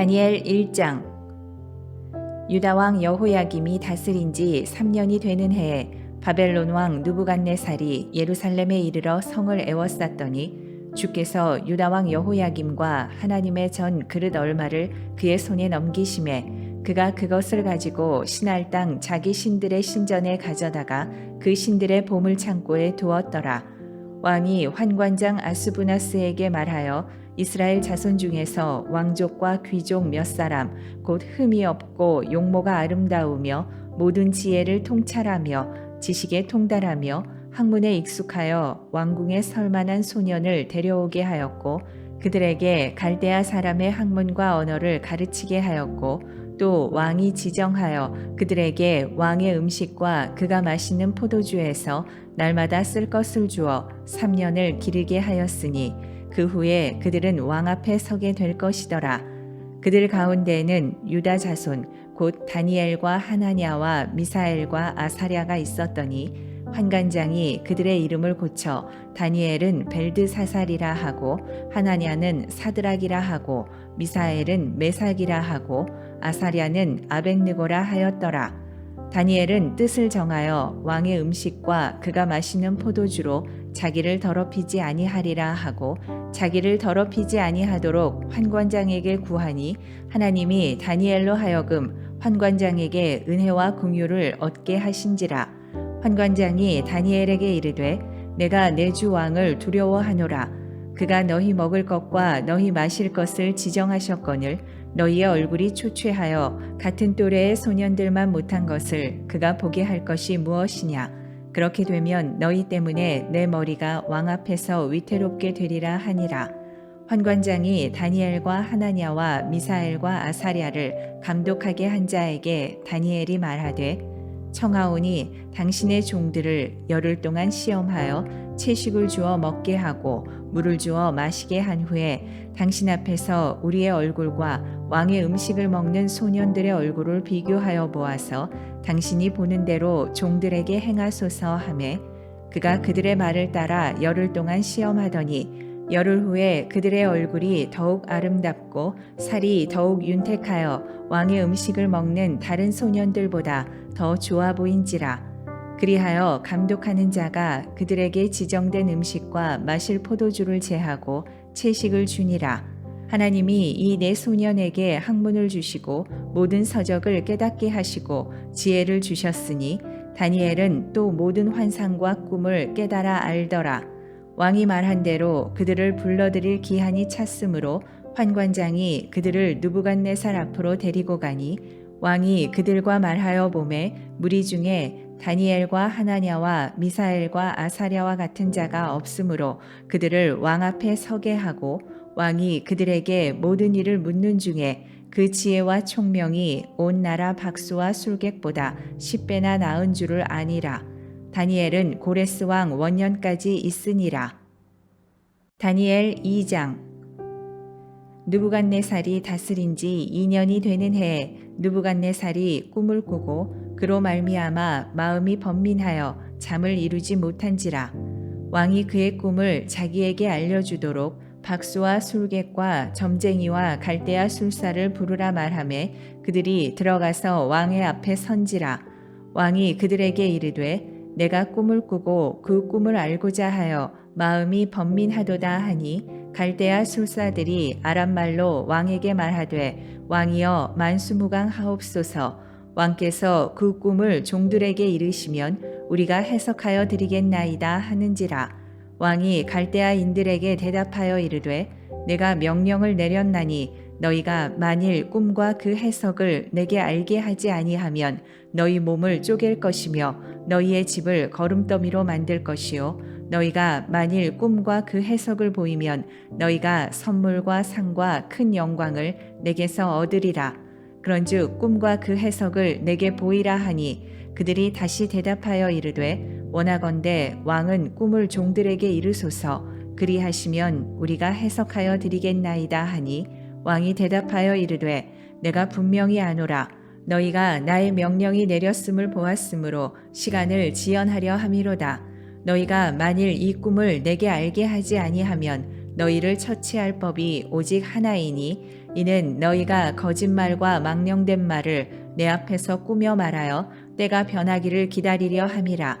다니엘 1장. 유다 왕 여호야김이 다스린 지 3년이 되는 해에 바벨론 왕 느부갓네살이 예루살렘에 이르러 성을 에워쌌더니 주께서 유다 왕 여호야김과 하나님의 전 그릇 얼마를 그의 손에 넘기심에 그가 그것을 가지고 신할 땅 자기 신들의 신전에 가져다가 그 신들의 보물 창고에 두었더라. 왕이 환관장 아스부나스에게 말하여 이스라엘 자손 중에서 왕족과 귀족 몇 사람 곧 흠이 없고 용모가 아름다우며 모든 지혜를 통찰하며 지식에 통달하며 학문에 익숙하여 왕궁에 설 만한 소년을 데려오게 하였고 그들에게 갈대아 사람의 학문과 언어를 가르치게 하였고 또 왕이 지정하여 그들에게 왕의 음식과 그가 마시는 포도주에서 날마다 쓸 것을 주어 3년을 기르게 하였으니 그 후에 그들은 왕 앞에 서게 될 것이더라. 그들 가운데에는 유다 자손 곧 다니엘과 하나냐와 미사엘과 아사랴가 있었더니 환관장이 그들의 이름을 고쳐 다니엘은 벨드사살이라 하고 하나냐는 사드락이라 하고 미사엘은 메삭이라 하고 아사랴는 아벳느고라 하였더라. 다니엘은 뜻을 정하여 왕의 음식과 그가 마시는 포도주로 자기를 더럽히지 아니하리라 하고 자기를 더럽히지 아니하도록 환관장에게 구하니 하나님이 다니엘로 하여금 환관장에게 은혜와 긍휼을 얻게 하신지라. 환관장이 다니엘에게 이르되 내가 내 주 왕을 두려워하노라. 그가 너희 먹을 것과 너희 마실 것을 지정하셨거늘 너희의 얼굴이 초췌하여 같은 또래의 소년들만 못한 것을 그가 보게 할 것이 무엇이냐. 그렇게 되면 너희 때문에 내 머리가 왕 앞에서 위태롭게 되리라 하니라. 환관장이 다니엘과 하나냐와 미사엘과 아사랴를 감독하게 한 자에게 다니엘이 말하되 청하오니 당신의 종들을 열흘 동안 시험하여 채식을 주어 먹게 하고 물을 주어 마시게 한 후에 당신 앞에서 우리의 얼굴과 왕의 음식을 먹는 소년들의 얼굴을 비교하여 보아서 당신이 보는 대로 종들에게 행하소서 하매 그가 그들의 말을 따라 열흘 동안 시험하더니 열흘 후에 그들의 얼굴이 더욱 아름답고 살이 더욱 윤택하여 왕의 음식을 먹는 다른 소년들보다 더 좋아 보인지라. 그리하여 감독하는 자가 그들에게 지정된 음식과 마실 포도주를 제하고 채식을 주니라. 하나님이 이 네 소년에게 학문을 주시고 모든 서적을 깨닫게 하시고 지혜를 주셨으니 다니엘은 또 모든 환상과 꿈을 깨달아 알더라. 왕이 말한 대로 그들을 불러들일 기한이 찼으므로 환관장이 그들을 느부갓네살 앞으로 데리고 가니 왕이 그들과 말하여 보매 무리 중에 다니엘과 하나냐와 미사엘과 아사랴와 같은 자가 없으므로 그들을 왕 앞에 서게 하고 왕이 그들에게 모든 일을 묻는 중에 그 지혜와 총명이 온 나라 박수와 술객보다 10배나 나은 줄을 아니라. 다니엘은 고레스 왕 원년까지 있으니라. 다니엘 2장. 느부갓네살이 다스린 지 2년이 되는 해에 느부갓네살이 꿈을 꾸고 그로 말미암아 마음이 번민하여 잠을 이루지 못한지라. 왕이 그의 꿈을 자기에게 알려주도록 박수와 술객과 점쟁이와 갈대아 술사를 부르라 말하매 그들이 들어가서 왕의 앞에 선지라. 왕이 그들에게 이르되 내가 꿈을 꾸고 그 꿈을 알고자 하여 마음이 번민하도다 하니 갈대아 술사들이 아람말로 왕에게 말하되 왕이여 만수무강하옵소서. 왕께서 그 꿈을 종들에게 이르시면 우리가 해석하여 드리겠나이다 하는지라. 왕이 갈대아인들에게 대답하여 이르되 내가 명령을 내렸나니 너희가 만일 꿈과 그 해석을 내게 알게 하지 아니하면 너희 몸을 쪼갤 것이며 너희의 집을 거름더미로 만들 것이요 너희가 만일 꿈과 그 해석을 보이면 너희가 선물과 상과 큰 영광을 내게서 얻으리라. 그런즉 꿈과 그 해석을 내게 보이라 하니 그들이 다시 대답하여 이르되 원하건대 왕은 꿈을 종들에게 이르소서. 그리하시면 우리가 해석하여 드리겠나이다 하니 왕이 대답하여 이르되 내가 분명히 아노라. 너희가 나의 명령이 내렸음을 보았으므로 시간을 지연하려 함이로다. 너희가 만일 이 꿈을 내게 알게 하지 아니하면 너희를 처치할 법이 오직 하나이니 이는 너희가 거짓말과 망령된 말을 내 앞에서 꾸며 말하여 때가 변하기를 기다리려 함이라.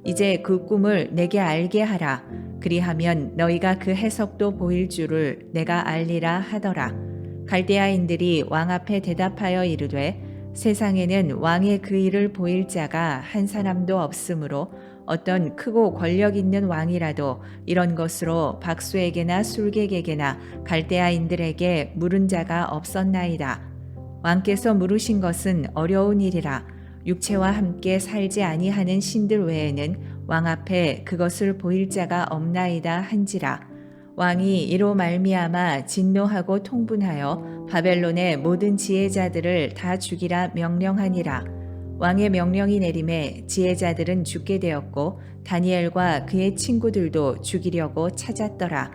이제 그 꿈을 내게 알게 하라. 그리하면 너희가 그 해석도 보일 줄을 내가 알리라 하더라. 갈대아인들이 왕 앞에 대답하여 이르되 세상에는 왕의 그 일을 보일 자가 한 사람도 없으므로 어떤 크고 권력 있는 왕이라도 이런 것으로 박수에게나 술객에게나 갈대아인들에게 물은 자가 없었나이다. 왕께서 물으신 것은 어려운 일이라. 육체와 함께 살지 아니하는 신들 외에는 왕 앞에 그것을 보일 자가 없나이다 한지라. 왕이 이로 말미암아 진노하고 통분하여 바벨론의 모든 지혜자들을 다 죽이라 명령하니라. 왕의 명령이 내림에 지혜자들은 죽게 되었고 다니엘과 그의 친구들도 죽이려고 찾았더라.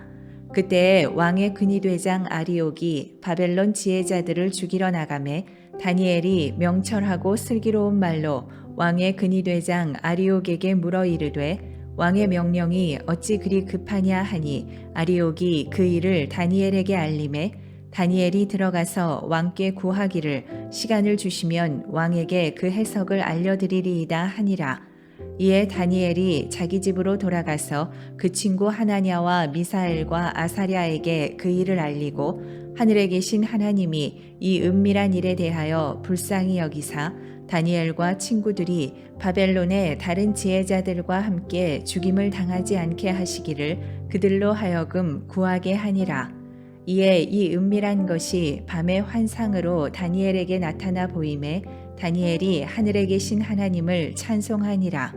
그때에 왕의 근위대장 아리옥이 바벨론 지혜자들을 죽이러 나가매 다니엘이 명철하고 슬기로운 말로 왕의 근위대장 아리옥에게 물어 이르되 왕의 명령이 어찌 그리 급하냐 하니 아리옥이 그 일을 다니엘에게 알림해 다니엘이 들어가서 왕께 구하기를 시간을 주시면 왕에게 그 해석을 알려드리리이다 하니라. 이에 다니엘이 자기 집으로 돌아가서 그 친구 하나냐와 미사엘과 아사랴에게 그 일을 알리고 하늘에 계신 하나님이 이 은밀한 일에 대하여 불쌍히 여기사 다니엘과 친구들이 바벨론의 다른 지혜자들과 함께 죽임을 당하지 않게 하시기를 그들로 하여금 구하게 하니라. 이에 이 은밀한 것이 밤의 환상으로 다니엘에게 나타나 보임에 다니엘이 하늘에 계신 하나님을 찬송하니라.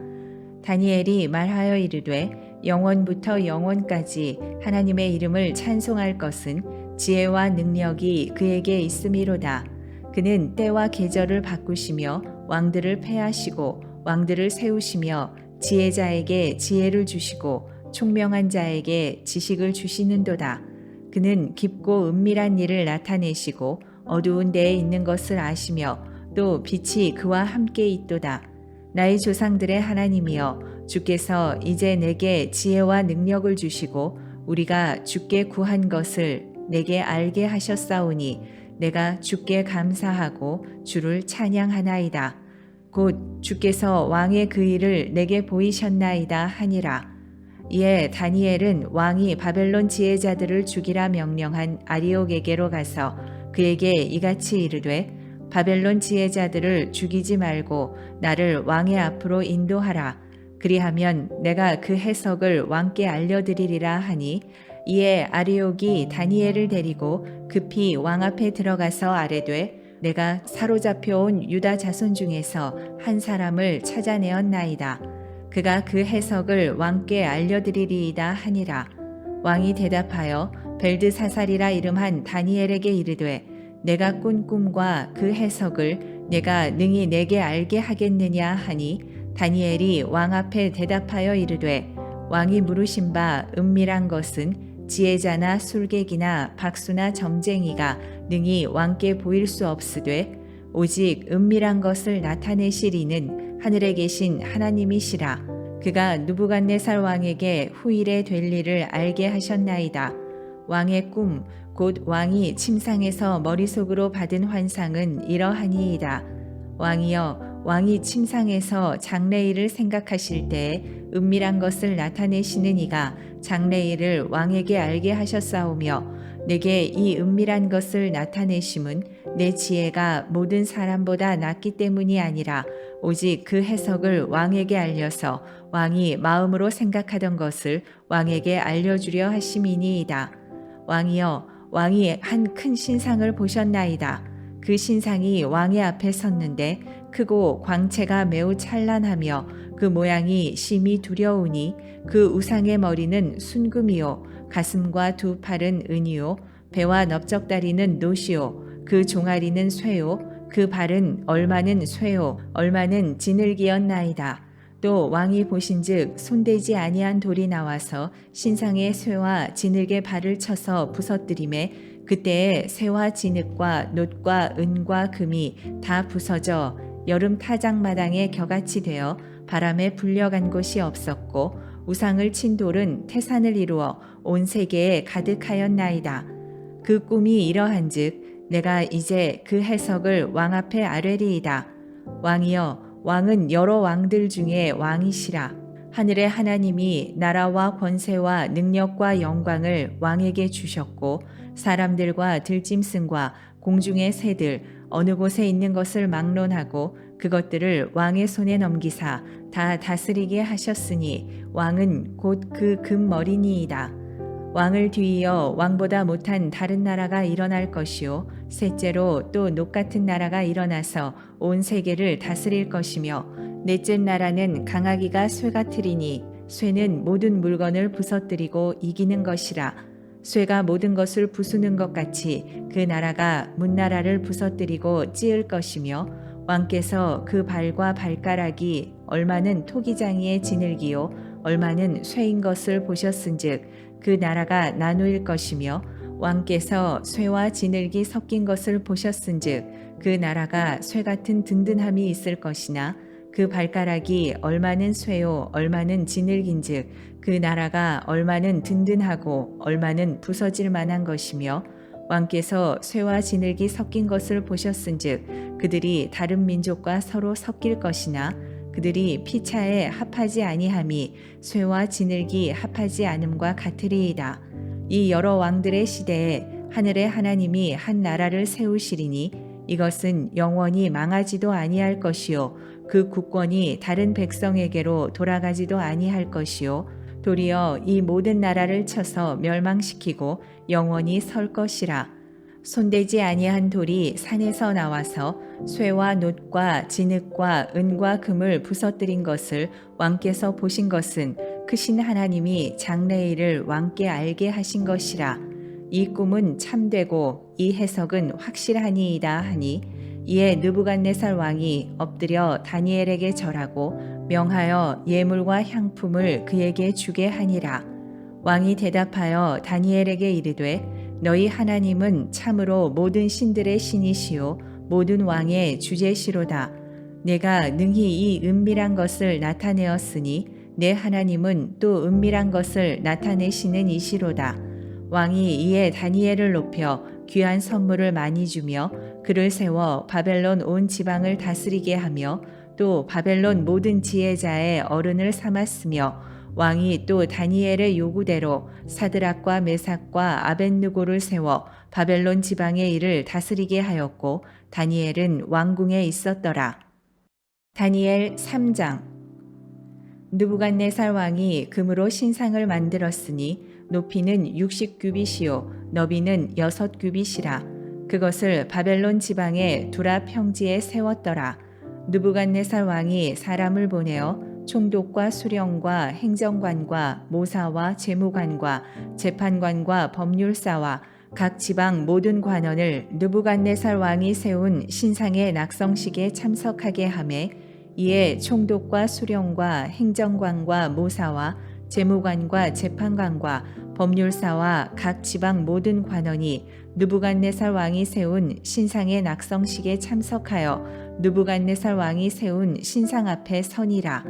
다니엘이 말하여 이르되 영원부터 영원까지 하나님의 이름을 찬송할 것은 지혜와 능력이 그에게 있음이로다. 그는 때와 계절을 바꾸시며 왕들을 패하시고 왕들을 세우시며 지혜자에게 지혜를 주시고 총명한 자에게 지식을 주시는도다. 그는 깊고 은밀한 일을 나타내시고 어두운 데에 있는 것을 아시며 또 빛이 그와 함께 있도다. 나의 조상들의 하나님이여 주께서 이제 내게 지혜와 능력을 주시고 우리가 주께 구한 것을 내게 알게 하셨사오니 내가 주께 감사하고 주를 찬양하나이다. 곧 주께서 왕의 그 일을 내게 보이셨나이다 하니라. 이에 다니엘은 왕이 바벨론 지혜자들을 죽이라 명령한 아리옥에게로 가서 그에게 이같이 이르되 바벨론 지혜자들을 죽이지 말고 나를 왕의 앞으로 인도하라. 그리하면 내가 그 해석을 왕께 알려드리리라 하니 이에 아리옥이 다니엘을 데리고 급히 왕 앞에 들어가서 아뢰되 내가 사로잡혀온 유다 자손 중에서 한 사람을 찾아내었나이다. 그가 그 해석을 왕께 알려드리리이다 하니라. 왕이 대답하여 벨드사살이라 이름한 다니엘에게 이르되 내가 꾼 꿈과 그 해석을 내가 능히 내게 알게 하겠느냐 하니 다니엘이 왕 앞에 대답하여 이르되 왕이 물으신 바 은밀한 것은 지혜자나 술객이나 박수나 점쟁이가 능히 왕께 보일 수 없으되 오직 은밀한 것을 나타내실 이는 하늘에 계신 하나님이시라. 그가 느부갓네살 왕에게 후일에 될 일을 알게 하셨나이다. 왕의 꿈 곧 왕이 침상에서 머릿속으로 받은 환상은 이러하니이다. 왕이여 왕이 침상에서 장래일을 생각하실 때에 은밀한 것을 나타내시는 이가 장래일을 왕에게 알게 하셨사오며 내게 이 은밀한 것을 나타내심은 내 지혜가 모든 사람보다 낫기 때문이 아니라 오직 그 해석을 왕에게 알려서 왕이 마음으로 생각하던 것을 왕에게 알려주려 하심이니이다. 왕이여 왕이 한 큰 신상을 보셨나이다. 그 신상이 왕의 앞에 섰는데 크고 광채가 매우 찬란하며 그 모양이 심히 두려우니 그 우상의 머리는 순금이요 가슴과 두 팔은 은이요 배와 넓적다리는 노시요 그 종아리는 쇠요 그 발은 얼마는 쇠요 얼마는 지늘기였나이다. 또 왕이 보신즉 손대지 아니한 돌이 나와서 신상의 쇠와 진흙의 발을 쳐서 부서뜨림에 그때에 쇠와 진흙과 놋과 은과 금이 다 부서져 여름 타작마당에 겨같이 되어 바람에 불려간 곳이 없었고 우상을 친 돌은 태산을 이루어 온 세계에 가득하였나이다. 그 꿈이 이러한즉 내가 이제 그 해석을 왕 앞에 아뢰리이다. 왕이여, 왕은 여러 왕들 중에 왕이시라. 하늘의 하나님이 나라와 권세와 능력과 영광을 왕에게 주셨고 사람들과 들짐승과 공중의 새들 어느 곳에 있는 것을 막론하고 그것들을 왕의 손에 넘기사 다 다스리게 하셨으니 왕은 곧 그 금머리니이다. 왕을 뒤이어 왕보다 못한 다른 나라가 일어날 것이요 셋째로 또 녹같은 나라가 일어나서 온 세계를 다스릴 것이며 넷째 나라는 강하기가 쇠 같으리니 쇠는 모든 물건을 부서뜨리고 이기는 것이라. 쇠가 모든 것을 부수는 것 같이 그 나라가 문나라를 부서뜨리고 찌을 것이며 왕께서 그 발과 발가락이 얼마는 토기장이의 지늘기요 얼마는 쇠인 것을 보셨은즉 그 나라가 나누일 것이며 왕께서 쇠와 지늘기 섞인 것을 보셨은즉 그 나라가 쇠 같은 든든함이 있을 것이나 그 발가락이 얼마는 쇠요 얼마는 지늘긴즉 그 나라가 얼마는 든든하고 얼마는 부서질 만한 것이며 왕께서 쇠와 지늘기 섞인 것을 보셨은즉 그들이 다른 민족과 서로 섞일 것이나 그들이 피차에 합하지 아니함이 쇠와 지늘기 합하지 않음과 같으리이다. 이 여러 왕들의 시대에 하늘의 하나님이 한 나라를 세우시리니 이것은 영원히 망하지도 아니할 것이요 그 국권이 다른 백성에게로 돌아가지도 아니할 것이요 도리어 이 모든 나라를 쳐서 멸망시키고 영원히 설 것이라. 손대지 아니한 돌이 산에서 나와서 쇠와 놋과 진흙과 은과 금을 부서뜨린 것을 왕께서 보신 것은 크신 하나님이 장래일을 왕께 알게 하신 것이라. 이 꿈은 참되고 이 해석은 확실하니이다 하니 이에 느부갓네살 왕이 엎드려 다니엘에게 절하고 명하여 예물과 향품을 그에게 주게 하니라. 왕이 대답하여 다니엘에게 이르되 너희 하나님은 참으로 모든 신들의 신이시요 모든 왕의 주제시로다. 내가 능히 이 은밀한 것을 나타내었으니 내 하나님은 또 은밀한 것을 나타내시는 이시로다. 왕이 이에 다니엘을 높여 귀한 선물을 많이 주며 그를 세워 바벨론 온 지방을 다스리게 하며 또 바벨론 모든 지혜자의 어른을 삼았으며 왕이 또 다니엘의 요구대로 사드락과 메삭과 아벳느고를 세워 바벨론 지방의 일을 다스리게 하였고 다니엘은 왕궁에 있었더라. 다니엘 3장. 느부갓네살 왕이 금으로 신상을 만들었으니 높이는 60규빗이요 너비는 6규빗이라. 그것을 바벨론 지방의 두라 평지에 세웠더라. 느부갓네살 왕이 사람을 보내어 총독과 수령과 행정관과 모사와 재무관과 재판관과 법률사와 각 지방 모든 관원을 느부갓네살 왕이 세운 신상의 낙성식에 참석하게 하매 이에 총독과 수령과 행정관과 모사와 재무관과 재판관과 법률사와 각 지방 모든 관원이 느부갓네살 왕이 세운 신상의 낙성식에 참석하여 느부갓네살 왕이 세운 신상 앞에 서니라.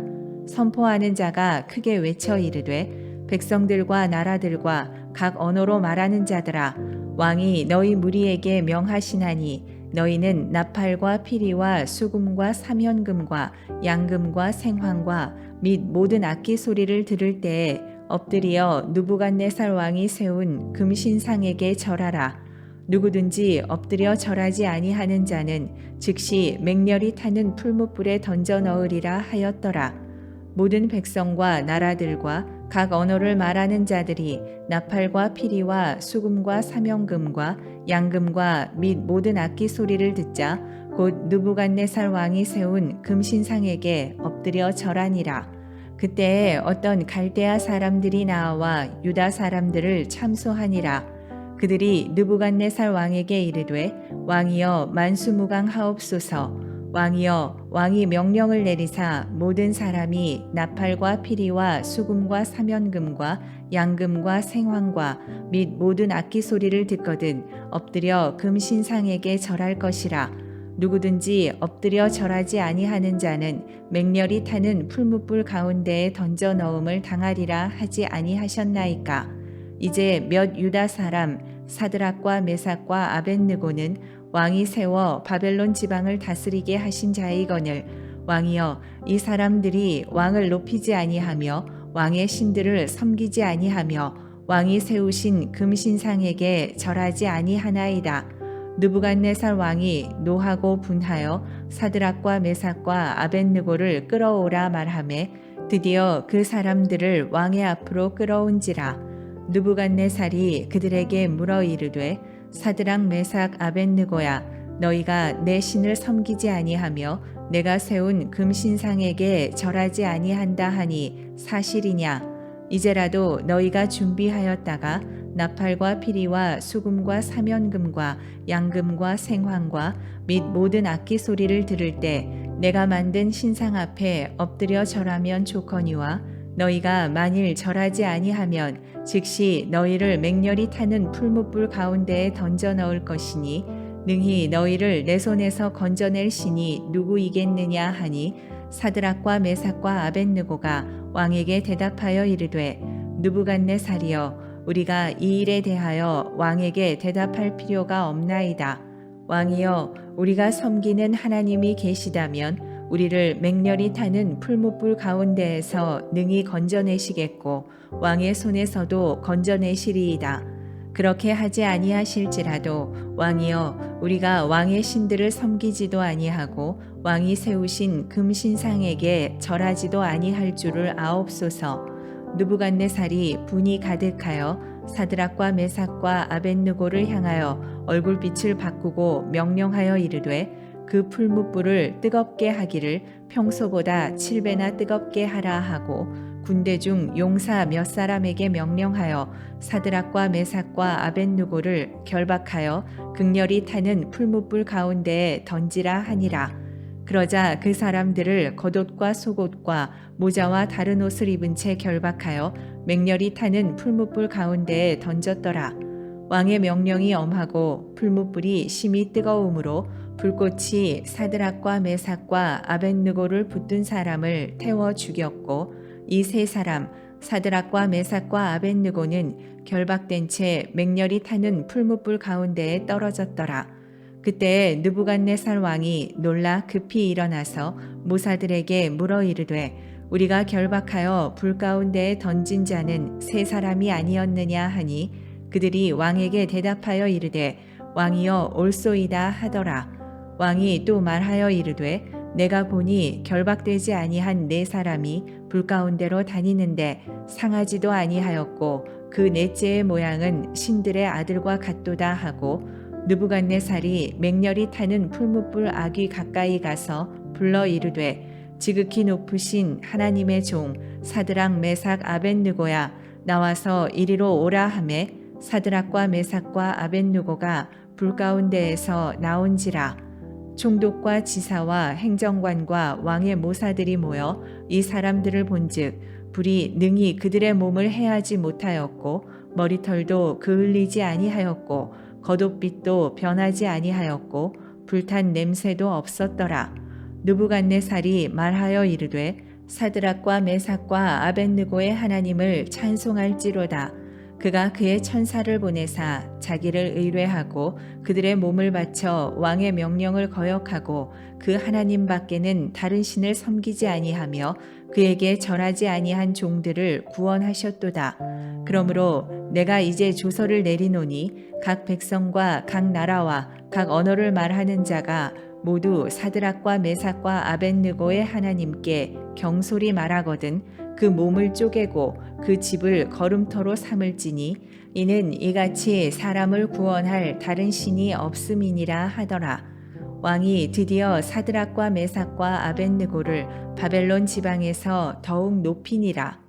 선포하는 자가 크게 외쳐 이르되 백성들과 나라들과 각 언어로 말하는 자들아 왕이 너희 무리에게 명하시나니 너희는 나팔과 피리와 수금과 사면금과 양금과 생황과 및 모든 악기 소리를 들을 때에 엎드려 느부갓네살 왕이 세운 금신상에게 절하라. 누구든지 엎드려 절하지 아니하는 자는 즉시 맹렬히 타는 풀무불에 던져 넣으리라 하였더라. 모든 백성과 나라들과 각 언어를 말하는 자들이 나팔과 피리와 수금과 사명금과 양금과 및 모든 악기 소리를 듣자 곧 느부갓네살 왕이 세운 금신상에게 엎드려 절하니라. 그때에 어떤 갈대아 사람들이 나와 유다 사람들을 참소하니라. 그들이 느부갓네살 왕에게 이르되 왕이여 만수무강하옵소서. 왕이여 왕이 명령을 내리사 모든 사람이 나팔과 피리와 수금과 사면금과 양금과 생황과 및 모든 악기 소리를 듣거든 엎드려 금신상에게 절할 것이라. 누구든지 엎드려 절하지 아니하는 자는 맹렬히 타는 풀무불 가운데에 던져 넣음을 당하리라 하지 아니하셨나이까. 이제 몇 유다 사람 사드락과 메삭과 아벳느고는 왕이 세워 바벨론 지방을 다스리게 하신 자이거늘 왕이여 이 사람들이 왕을 높이지 아니하며 왕의 신들을 섬기지 아니하며 왕이 세우신 금신상에게 절하지 아니하나이다. 느부갓네살 왕이 노하고 분하여 사드락과 메삭과 아벳느고를 끌어오라 말하매 드디어 그 사람들을 왕의 앞으로 끌어온지라. 느부갓네살이 그들에게 물어 이르되 사드락 메삭 아벳느고야 너희가 내 신을 섬기지 아니하며 내가 세운 금신상에게 절하지 아니한다 하니 사실이냐? 이제라도 너희가 준비하였다가 나팔과 피리와 수금과 사면금과 양금과 생황과 및 모든 악기 소리를 들을 때 내가 만든 신상 앞에 엎드려 절하면 좋거니와 너희가 만일 절하지 아니하면 즉시 너희를 맹렬히 타는 풀무불 가운데에 던져 넣을 것이니 능히 너희를 내 손에서 건져낼 신이 누구이겠느냐 하니 사드락과 메삭과 아벳느고가 왕에게 대답하여 이르되 느부갓네살이여 우리가 이 일에 대하여 왕에게 대답할 필요가 없나이다. 왕이여 우리가 섬기는 하나님이 계시다면 우리를 맹렬히 타는 풀무불 가운데에서 능히 건져내시겠고 왕의 손에서도 건져내시리이다. 그렇게 하지 아니하실지라도 왕이여 우리가 왕의 신들을 섬기지도 아니하고 왕이 세우신 금신상에게 절하지도 아니할 줄을 아옵소서. 느부갓네살이 분이 가득하여 사드락과 메삭과 아벳느고를 향하여 얼굴빛을 바꾸고 명령하여 이르되 그 풀무불을 뜨겁게 하기를 평소보다 7배나 뜨겁게 하라 하고 군대 중 용사 몇 사람에게 명령하여 사드락과 메삭과 아벳느고를 결박하여 극렬히 타는 풀무불 가운데에 던지라 하니라. 그러자 그 사람들을 겉옷과 속옷과 모자와 다른 옷을 입은 채 결박하여 맹렬히 타는 풀무불 가운데에 던졌더라. 왕의 명령이 엄하고 풀무불이 심히 뜨거우므로 불꽃이 사드락과 메삭과 아벳느고를 붙든 사람을 태워 죽였고 이 세 사람 사드락과 메삭과 아벳느고는 결박된 채 맹렬히 타는 풀무불 가운데에 떨어졌더라. 그때 느부갓네살 왕이 놀라 급히 일어나서 모사들에게 물어 이르되 우리가 결박하여 불 가운데에 던진 자는 세 사람이 아니었느냐 하니 그들이 왕에게 대답하여 이르되 왕이여 옳소이다 하더라. 왕이 또 말하여 이르되 내가 보니 결박되지 아니한 네 사람이 불 가운데로 다니는데 상하지도 아니하였고 그 넷째의 모양은 신들의 아들과 같도다 하고 느부갓네살이 맹렬히 타는 풀무불 아귀 가까이 가서 불러 이르되 지극히 높으신 하나님의 종 사드락 메삭 아벳느고야 나와서 이리로 오라 하매 사드락과 메삭과 아벳느고가 불 가운데에서 나온지라. 총독과 지사와 행정관과 왕의 모사들이 모여 이 사람들을 본즉 불이 능히 그들의 몸을 해하지 못하였고 머리털도 그을리지 아니하였고 겉옷빛도 변하지 아니하였고 불탄 냄새도 없었더라. 느부갓네살이 말하여 이르되 사드락과 메삭과 아벳느고의 하나님을 찬송할지로다. 그가 그의 천사를 보내사 자기를 의뢰하고 그들의 몸을 바쳐 왕의 명령을 거역하고 그 하나님 밖에는 다른 신을 섬기지 아니하며 그에게 절하지 아니한 종들을 구원하셨도다. 그러므로 내가 이제 조서를 내리노니 각 백성과 각 나라와 각 언어를 말하는 자가 모두 사드락과 메삭과 아벳느고의 하나님께 경솔히 말하거든 그 몸을 쪼개고 그 집을 거름터로 삼을지니 이는 이같이 사람을 구원할 다른 신이 없음이니라 하더라. 왕이 드디어 사드락과 메삭과 아벳느고를 바벨론 지방에서 더욱 높이니라.